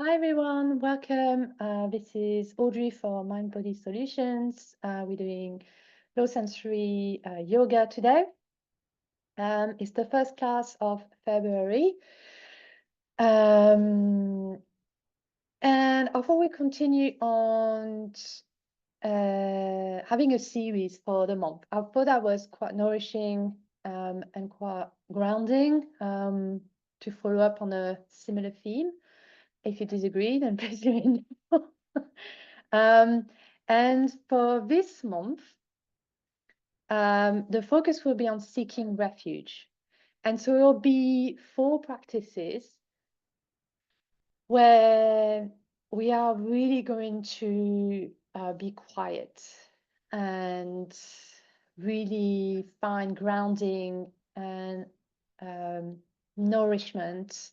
Hi everyone, welcome. This is Audrey for Mind Body Solutions. We're doing low sensory yoga today. It's the first class of February. And before we continue on having a series for the month, I thought that was quite nourishing and quite grounding to follow up on a similar theme. If you disagree, then please let me know. And for this month, the focus will be on seeking refuge. And so it will be 4 practices where we are really going to be quiet and really find grounding and nourishment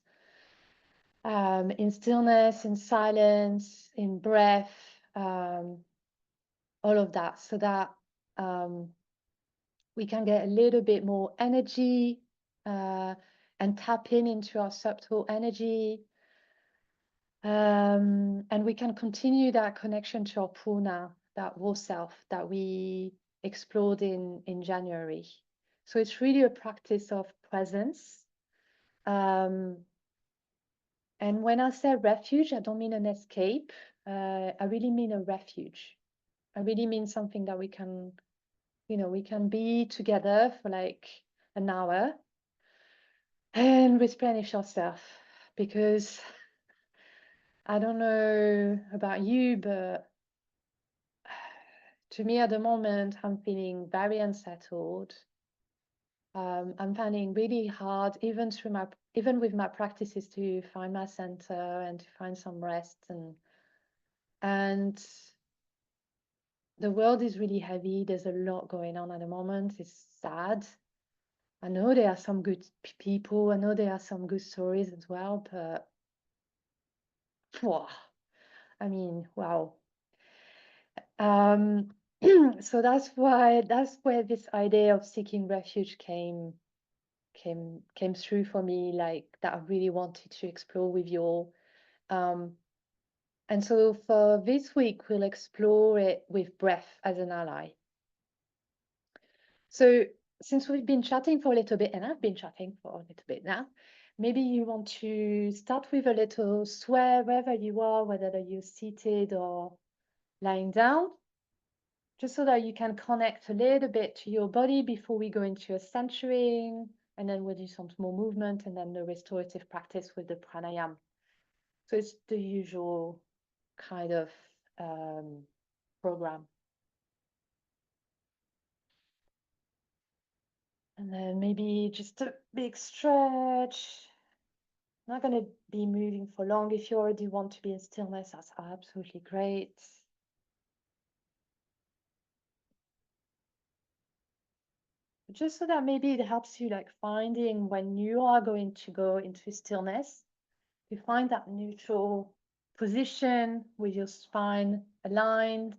in stillness, in silence, in breath, all of that, so that we can get a little bit more energy and tap into our subtle energy. And we can continue that connection to our purna, that raw self that we explored in January. So it's really a practice of presence. And when I say refuge, I don't mean an escape. I really mean a refuge. I really mean something that we can, we can be together for like an hour and replenish ourselves. Because I don't know about you, but to me at the moment, I'm feeling very unsettled. I'm finding really hard, even with my practices, to find my center and to find some rest, and the world is really heavy. There's a lot going on at the moment. It's sad. I know there are some good people. I know there are some good stories as well, but wow. I mean, wow. So that's where this idea of seeking refuge came through for me, like that I really wanted to explore with you all. And so for this week, we'll explore it with breath as an ally. So since we've been chatting for a little bit, and I've been chatting for a little bit now, maybe you want to start with a little swear wherever you are, whether you're seated or lying down, just so that you can connect a little bit to your body before we go into a centering, and then we'll do some small movement and then the restorative practice with the pranayama. So it's the usual kind of program. And then maybe just a big stretch. Not going to be moving for long. If you already want to be in stillness, that's absolutely great. Just so that maybe it helps you like finding when you are going to go into stillness, you find that neutral position with your spine aligned.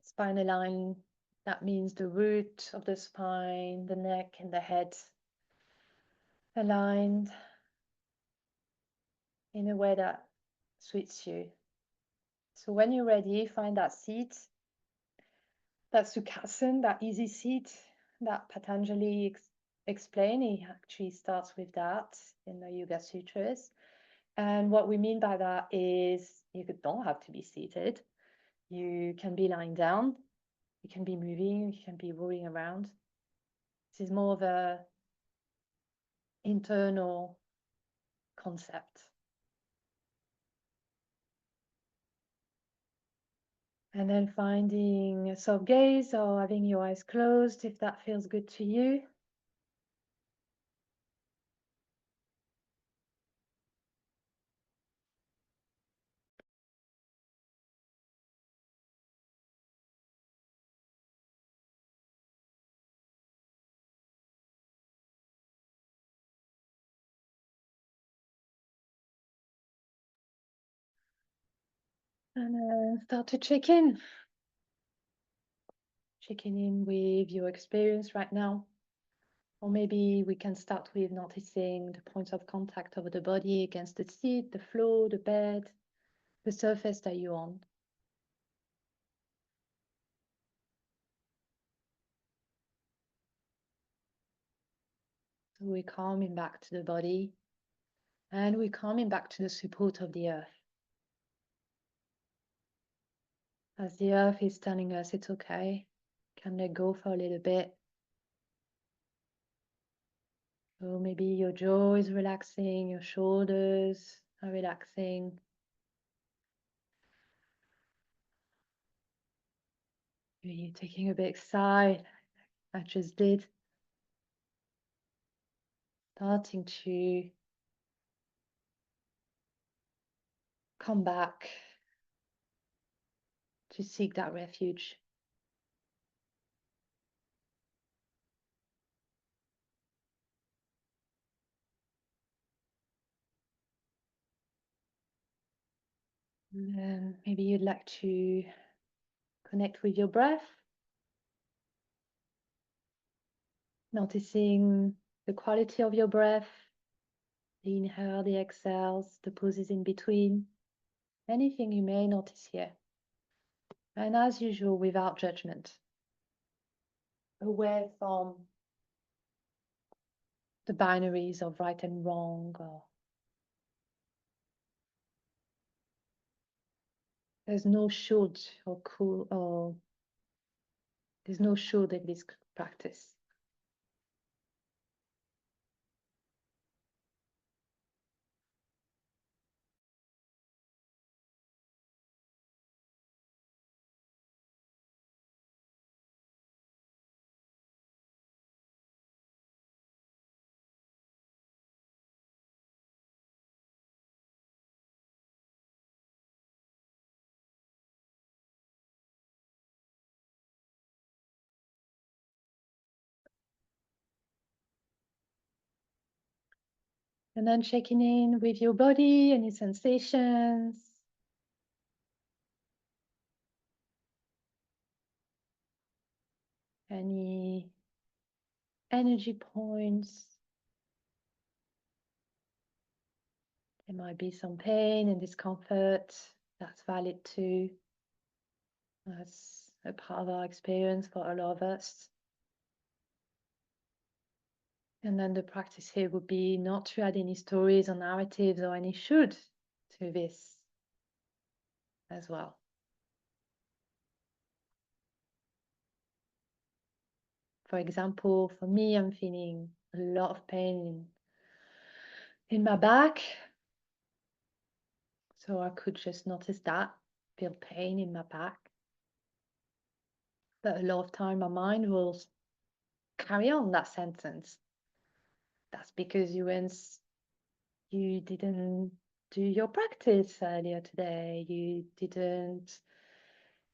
Spine aligned, that means the root of the spine, the neck and the head aligned in a way that suits you. So when you're ready, find that seat, that Sukhasana, that easy seat that Patanjali explained. He actually starts with that in the Yoga Sutras. And what we mean by that is you don't have to be seated. You can be lying down. You can be moving. You can be rolling around. This is more of a internal concept. And then finding a soft gaze or having your eyes closed if that feels good to you. And then start to check in. Checking in with your experience right now. Or maybe we can start with noticing the points of contact of the body against the seat, the floor, the bed, the surface that you're on. So we're coming back to the body and we're coming back to the support of the earth. As the earth is telling us it's okay, can let go for a little bit. So maybe your jaw is relaxing, your shoulders are relaxing. You're taking a big sigh, I just did. Starting to come back to seek that refuge. And then maybe you'd like to connect with your breath, noticing the quality of your breath, the inhale, the exhales, the pauses in between, anything you may notice here. And as usual, without judgment, away from the binaries of right and wrong, or there's no should or cool, or there's no should in this practice. And then checking in with your body, any sensations, any energy points. There might be some pain and discomfort. That's valid too. That's a part of our experience for a lot of us. And then the practice here would be not to add any stories or narratives or any should to this as well. For example, for me, I'm feeling a lot of pain in my back. So I could just notice that, feel pain in my back. But a lot of time my mind will carry on that sentence. That's because you didn't do your practice earlier today. You didn't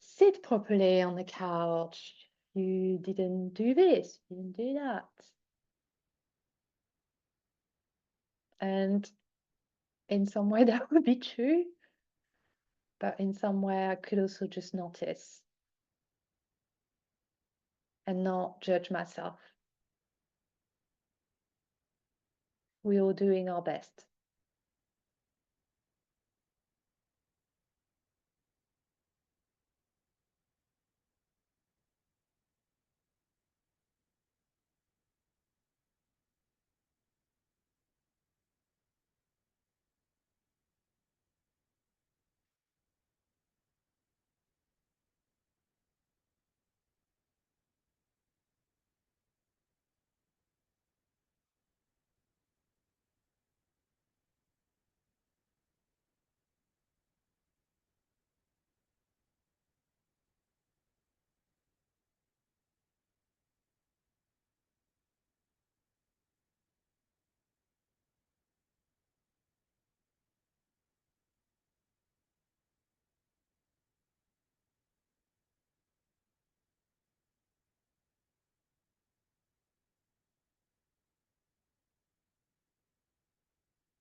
sit properly on the couch. You didn't do this. You didn't do that. And in some way that would be true. But in some way I could also just notice and not judge myself. We're all doing our best.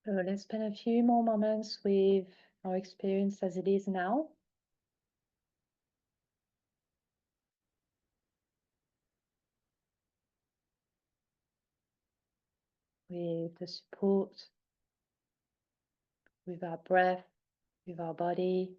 So let's spend a few more moments with our experience as it is now. with the support, with our breath, with our body.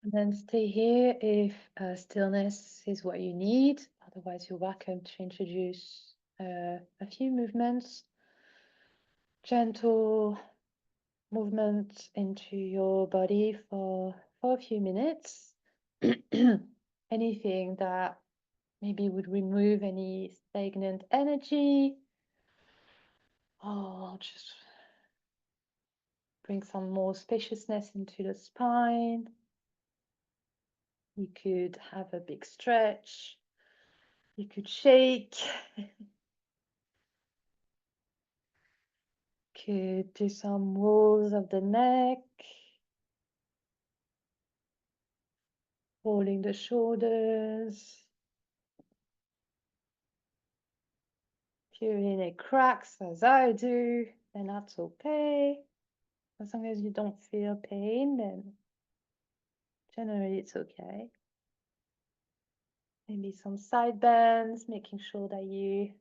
And then stay here if stillness is what you need. Otherwise, you're welcome to introduce a few movements, gentle movement into your body for a few minutes. Anything that maybe would remove any stagnant energy, or just bring some more spaciousness into the spine. You could have a big stretch. You could shake. Could do some rolls of the neck, rolling the shoulders. If you're in a cracks, as I do, then that's okay. As long as you don't feel pain, then generally it's okay. Maybe some side bends, making sure that you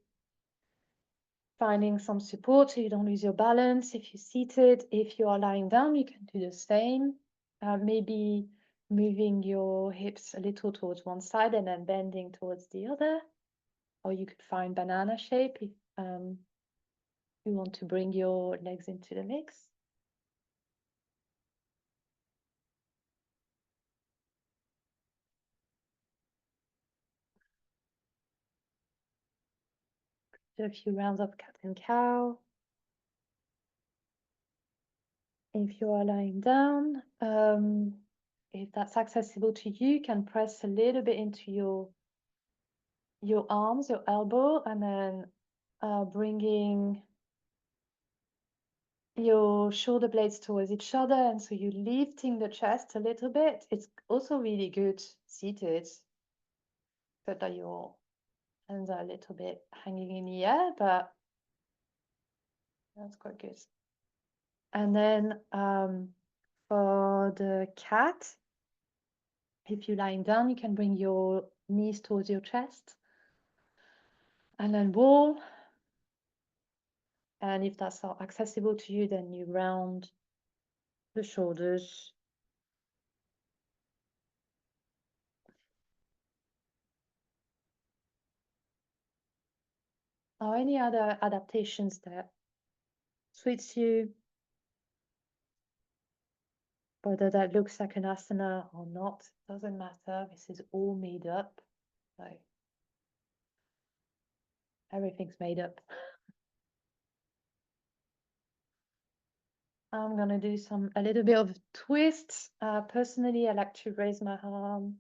finding some support so you don't lose your balance. If you're seated, if you are lying down, you can do the same. Maybe moving your hips a little towards one side and then bending towards the other. Or you could find banana shape if you want to bring your legs into the mix. Do a few rounds of cat and cow. If you are lying down, if that's accessible to you, you can press a little bit into your arms, your elbow, and then bringing your shoulder blades towards each other, and so you're lifting the chest a little bit. It's also really good seated, so that your hands are a little bit hanging in the air, but that's quite good. And then for the cat, if you're lying down, you can bring your knees towards your chest and then roll. And if that's not accessible to you, then you round the shoulders. Or any other adaptations that suits you, whether that looks like an asana or not, doesn't matter. This is all made up. So everything's made up. I'm gonna do a little bit of twists. Personally, I like to raise my arm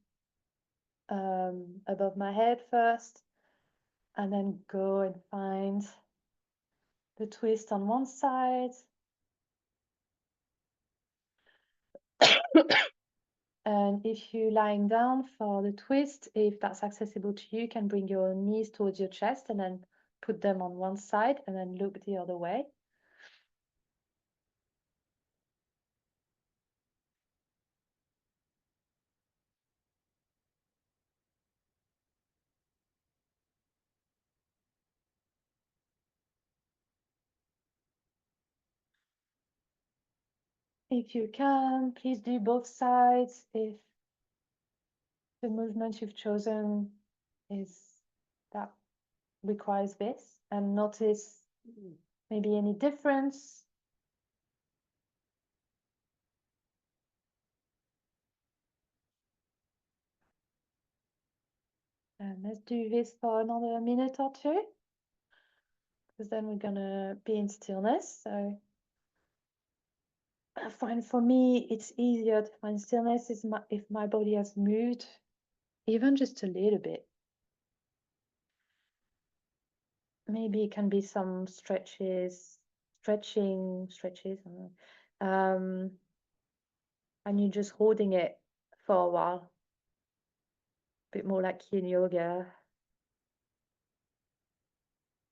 above my head first, and then go and find the twist on one side. And if you're lying down for the twist, if that's accessible to you, you can bring your knees towards your chest and then put them on one side and then look the other way. If you can, please do both sides. If the movement you've chosen is that requires this, and notice maybe any difference. And let's do this for another minute or two, because then we're gonna be in stillness. So I find for me it's easier to find stillness if my body has moved even just a little bit. Maybe it can be some stretches stretches, and you're just holding it for a while, a bit more like yin yoga.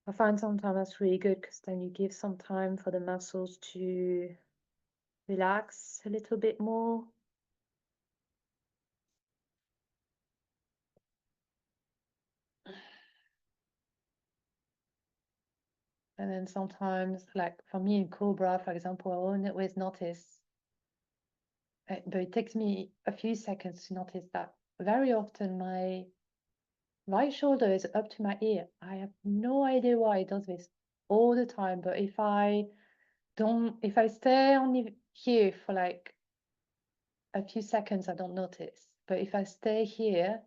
I find sometimes that's really good because then you give some time for the muscles to relax a little bit more. And then sometimes, like for me in Cobra, for example, I always notice, but it takes me a few seconds to notice that very often my right shoulder is up to my ear. I have no idea why it does this all the time, but if I stay on here for like a few seconds, I don't notice. But if I stay here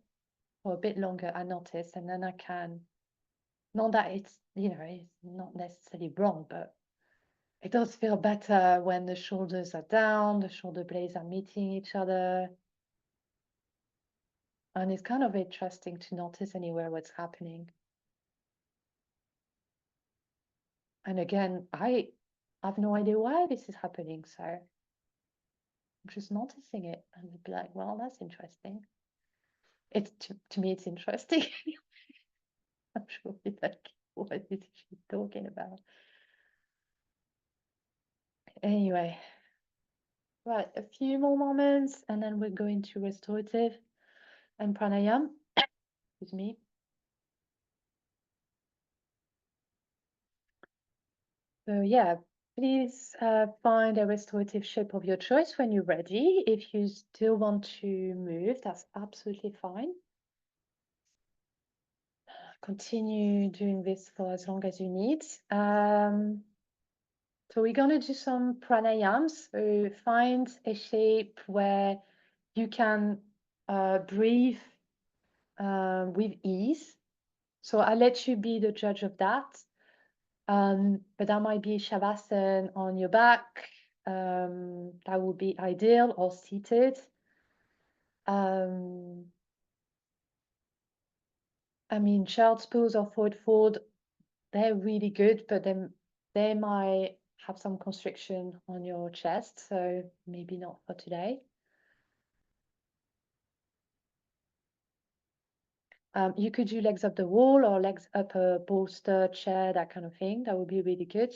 for a bit longer, I notice, and then I can, not that it's, it's not necessarily wrong, but it does feel better when the shoulders are down, the shoulder blades are meeting each other. And it's kind of interesting to notice anywhere what's happening. And again, I have no idea why this is happening. So I'm just noticing it and be like, well, that's interesting. It's to me, it's interesting. I'm sure you're like, what is she talking about? Anyway, right, a few more moments and then we're going to restorative and pranayama. Excuse me. So yeah, please find a restorative shape of your choice when you're ready. If you still want to move, that's absolutely fine. Continue doing this for as long as you need. So we're going to do some pranayams. So find a shape where you can breathe with ease. So I'll let you be the judge of that. But that might be shavasana on your back. That would be ideal, or seated. I mean, child's pose or forward fold, they're really good, but then they might have some constriction on your chest, so maybe not for today. You could do legs up the wall or legs up a bolster, chair, that kind of thing. That would be really good.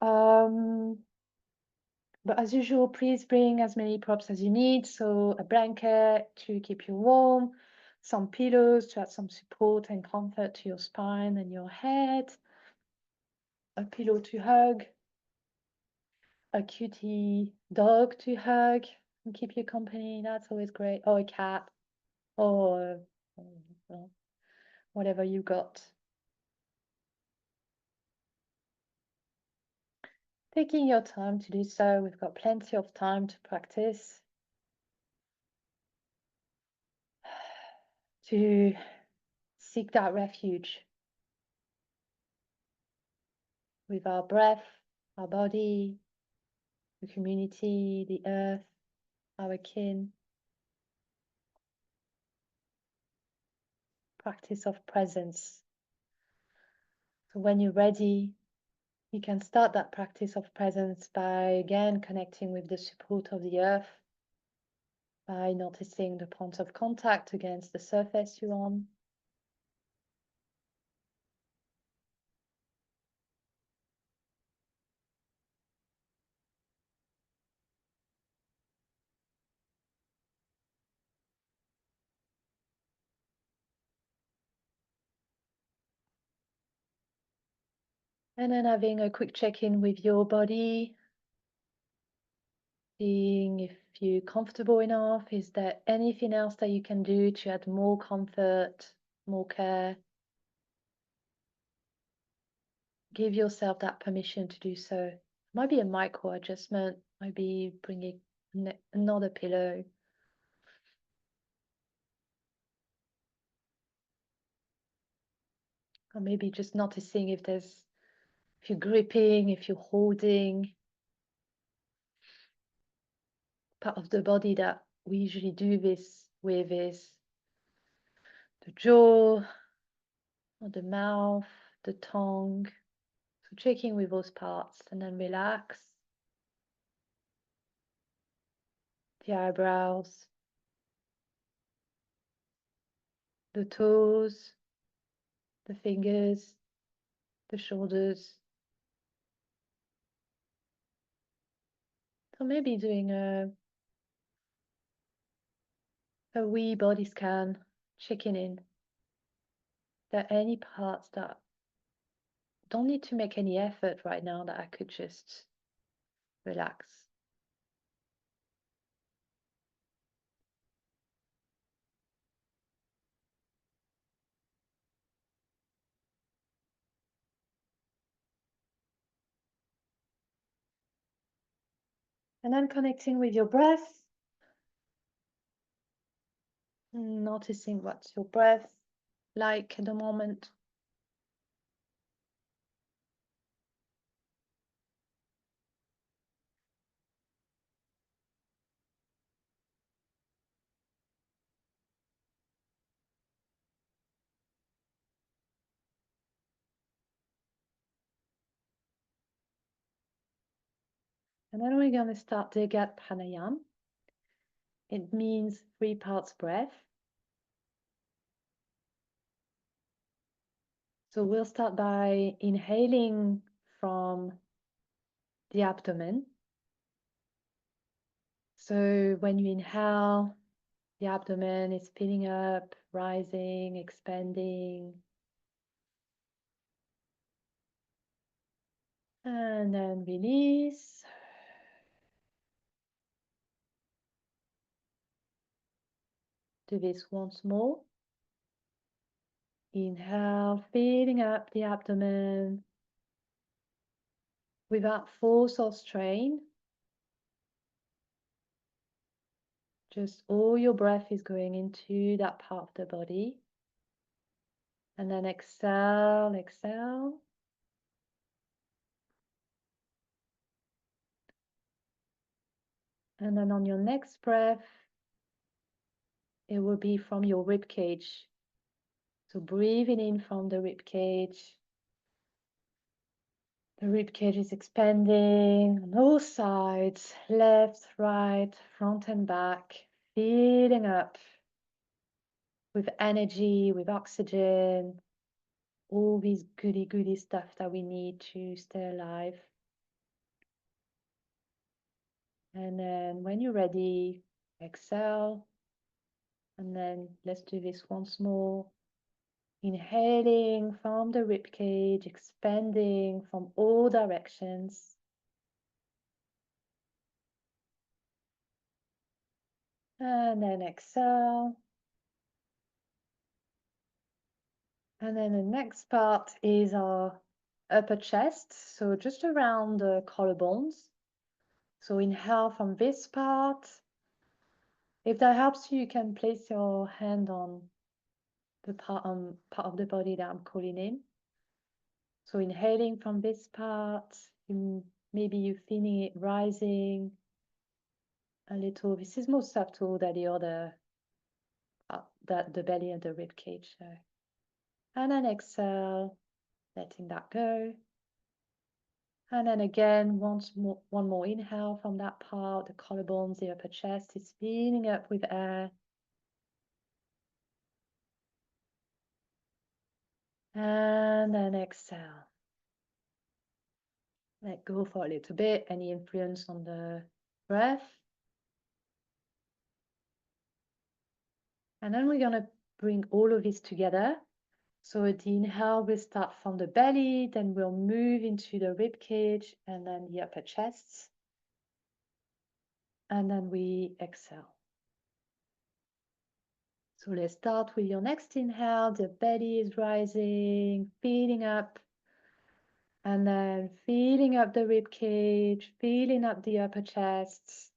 But as usual, please bring as many props as you need. So a blanket to keep you warm, some pillows to add some support and comfort to your spine and your head, a pillow to hug, a cutie dog to hug and keep you company. That's always great. Or a cat, or whatever you got. Taking your time to do so. We've got plenty of time to practice. To seek that refuge with our breath, our body, the community, the earth, our kin. Practice of presence. So when you're ready, you can start that practice of presence by again connecting with the support of the earth, by noticing the points of contact against the surface you're on. And then having a quick check-in with your body, seeing if you're comfortable enough. Is there anything else that you can do to add more comfort, more care? Give yourself that permission to do so. Might be a micro adjustment, might be bringing another pillow. Or maybe just noticing if you're gripping, if you're holding. Part of the body that we usually do this with is the jaw, or the mouth, the tongue, So checking with those parts, and then relax the eyebrows, the toes, the fingers, the shoulders. So maybe doing a wee body scan, checking in. There are any parts that don't need to make any effort right now that I could just relax. And then connecting with your breath, noticing what's your breath like at the moment. And then we're going to start the gut pranayama. It means 3 parts breath. So we'll start by inhaling from the abdomen. So when you inhale, the abdomen is filling up, rising, expanding. And then release. Do this once more. Inhale, filling up the abdomen without force or strain. Just all your breath is going into that part of the body. And then exhale, exhale. And then on your next breath, it will be from your rib cage. So breathing in from the rib cage. The rib cage is expanding on all sides, left, right, front and back, filling up with energy, with oxygen, all these goody stuff that we need to stay alive. And then when you're ready, exhale. And then let's do this once more. Inhaling from the rib cage, expanding from all directions. And then exhale. And then the next part is our upper chest, so just around the collarbones. So inhale from this part. If that helps you, you can place your hand on the part of the body that I'm calling in. So inhaling from this part, maybe you're feeling it rising a little. This is more subtle than the other, the belly and the rib cage. So. And then exhale, letting that go. And then again, one more inhale from that part, the collarbones, the upper chest is filling up with air. And then exhale. Let go for a little bit, any influence on the breath. And then we're going to bring all of this together. So the inhale will start from the belly, then we'll move into the rib cage and then the upper chest. And then we exhale. So let's start with your next inhale. The belly is rising, filling up. And then filling up the rib cage, filling up the upper chest.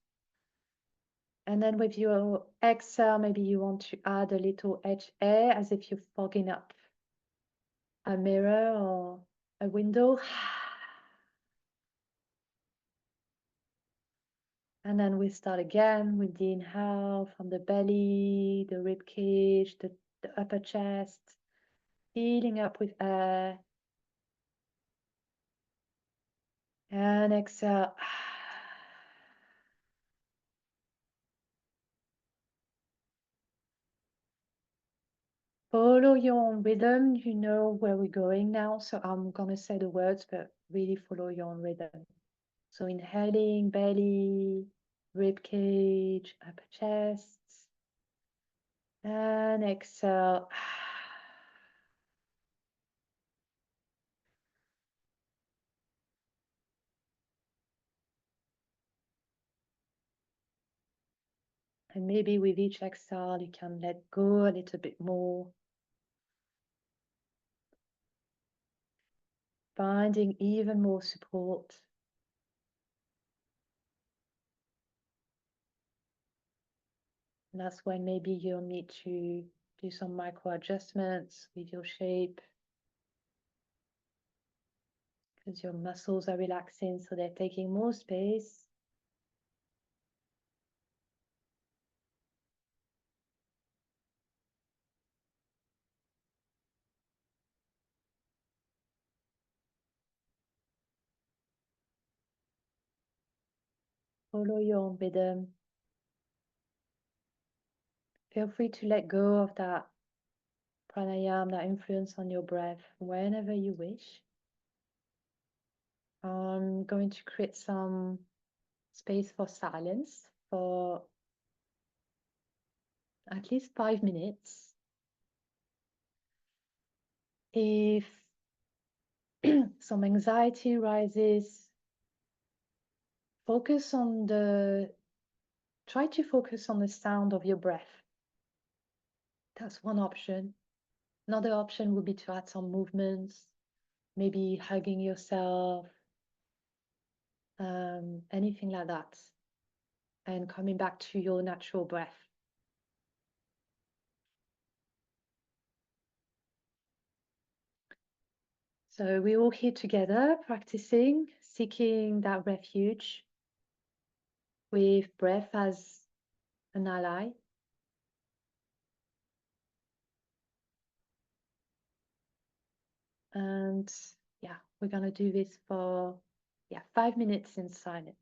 And then with your exhale, maybe you want to add a little edge air as if you're fogging up a mirror or a window. And then we start again with the inhale from the belly, the rib cage, the upper chest, filling up with air. And exhale. Follow your own rhythm. You know where we're going now. So I'm going to say the words, but really follow your own rhythm. So inhaling, belly, rib cage, upper chest. And exhale. And maybe with each exhale, you can let go a little bit more. Finding even more support. And that's when maybe you'll need to do some micro adjustments with your shape, because your muscles are relaxing, so they're taking more space. Follow your own rhythm. Feel free to let go of that pranayama, that influence on your breath, whenever you wish. I'm going to create some space for silence for at least 5 minutes. If some anxiety rises, try to focus on the sound of your breath. That's one option. Another option would be to add some movements, maybe hugging yourself, anything like that, and coming back to your natural breath. So we're all here together, practicing, seeking that refuge with breath as an ally. And yeah, we're gonna do this for 5 minutes in silence.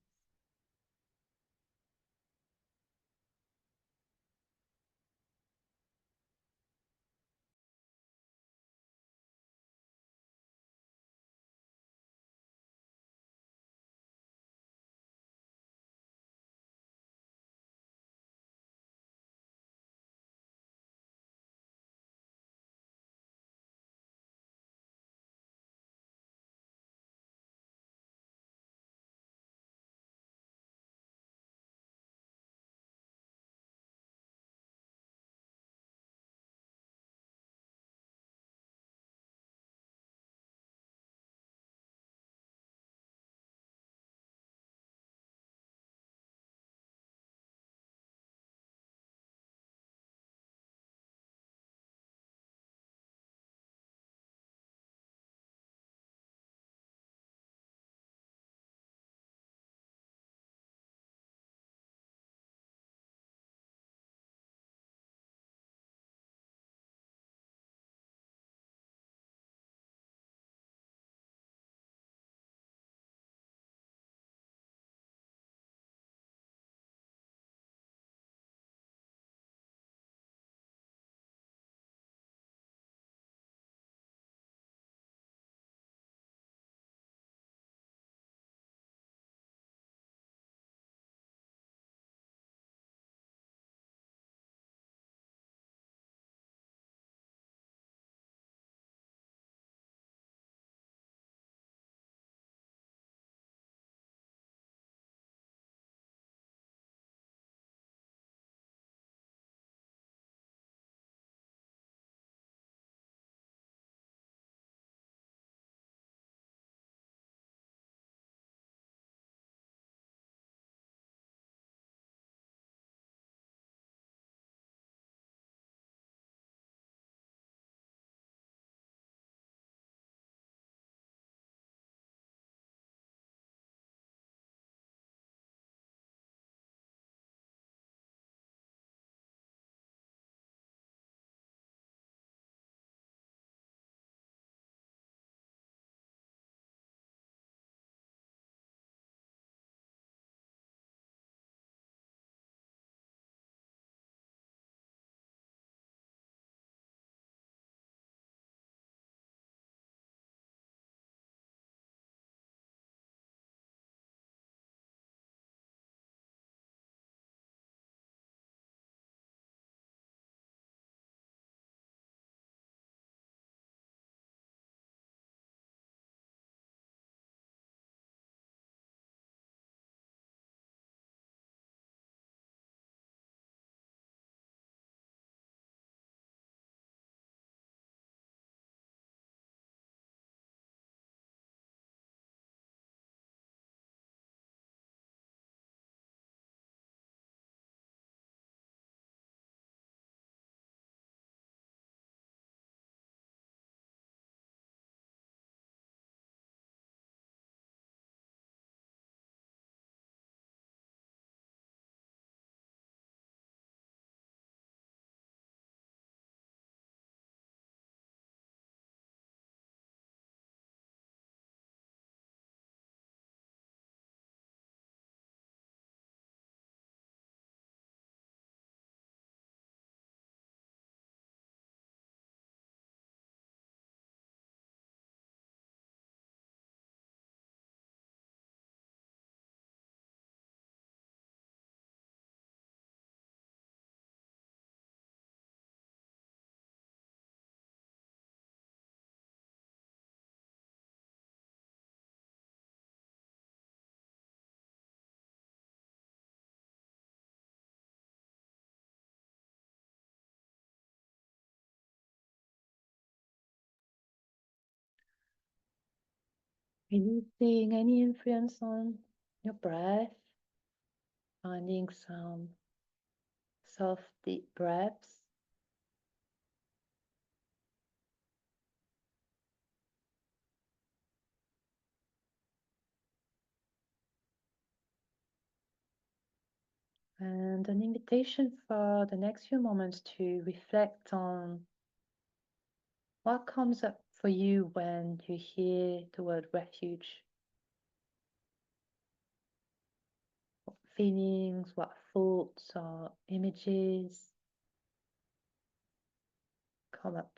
Releasing any influence on your breath, finding some soft, deep breaths. And an invitation for the next few moments to reflect on what comes up for you when you hear the word refuge. What feelings, what thoughts or images come up.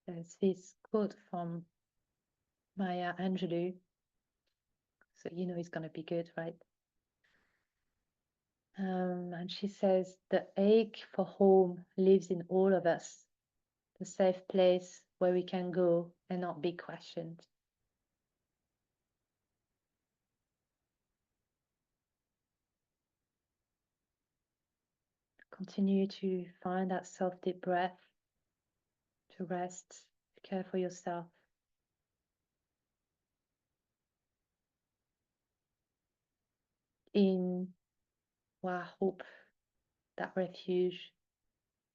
There's this quote from Maya Angelou, so you know it's going to be good, right? And she says, the ache for home lives in all of us, the safe place where we can go and not be questioned. Continue to find that soft deep breath, to rest, to care for yourself. In what I hope that refuge,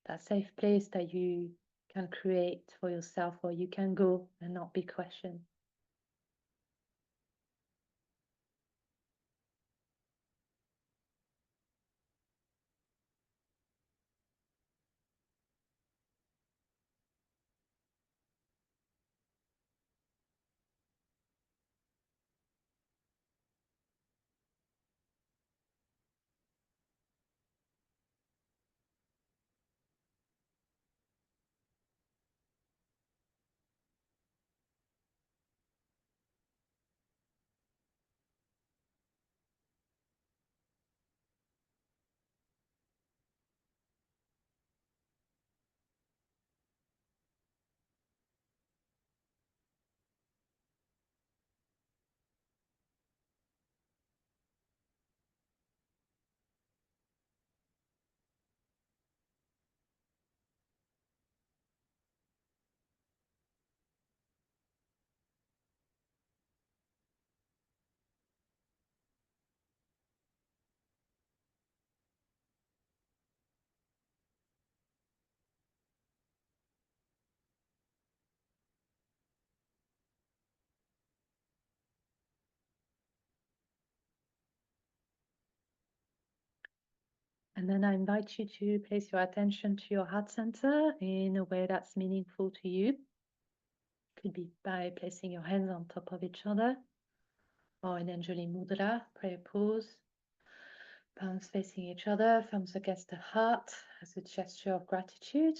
that safe place that you can create for yourself, where you can go and not be questioned. And then I invite you to place your attention to your heart center in a way that's meaningful to you. Could be by placing your hands on top of each other, or in Anjali Mudra, prayer pose. Palms facing each other, thumbs against the heart as a gesture of gratitude.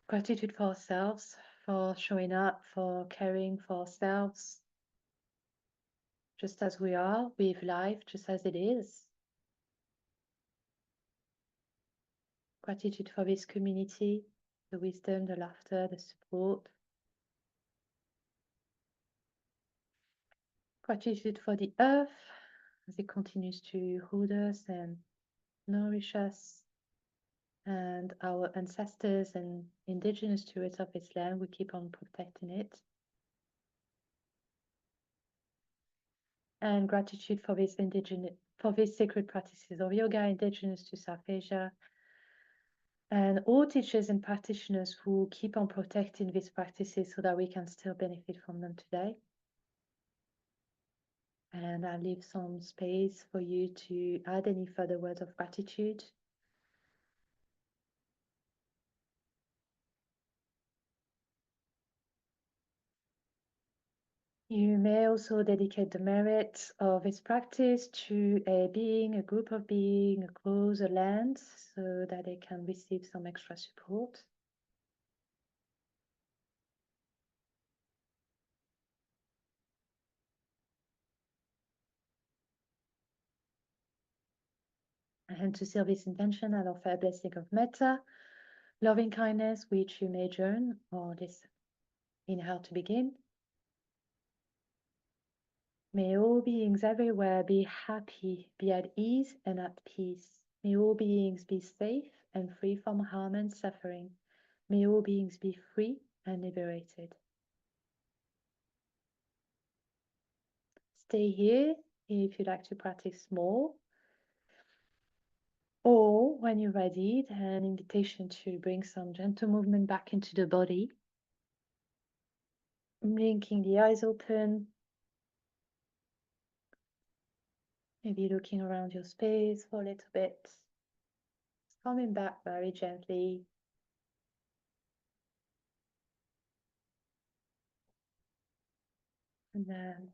Gratitude for ourselves, for showing up, for caring for ourselves, just as we are, with life just as it is. Gratitude for this community, the wisdom, the laughter, the support. Gratitude for the earth as it continues to hold us and nourish us and our ancestors and indigenous stewards of this land, we keep on protecting it. And gratitude for these sacred practices of yoga indigenous to South Asia, and all teachers and practitioners who keep on protecting these practices so that we can still benefit from them today. And I'll leave some space for you to add any further words of gratitude. You may also dedicate the merit of this practice to a being, a group of being, a cause, a land, so that they can receive some extra support. And to seal this intention, I'll offer a blessing of metta, loving kindness, which you may join or this in how to begin. May all beings everywhere be happy, be at ease and at peace. May all beings be safe and free from harm and suffering. May all beings be free and liberated. Stay here if you'd like to practice more. Or when you're ready, an invitation to bring some gentle movement back into the body. Blinking the eyes open. Maybe looking around your space for a little bit. Coming back very gently. And then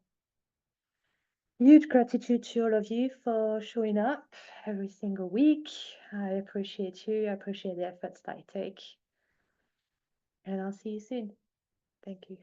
huge gratitude to all of you for showing up every single week. I appreciate you. I appreciate the efforts that I take. And I'll see you soon. Thank you.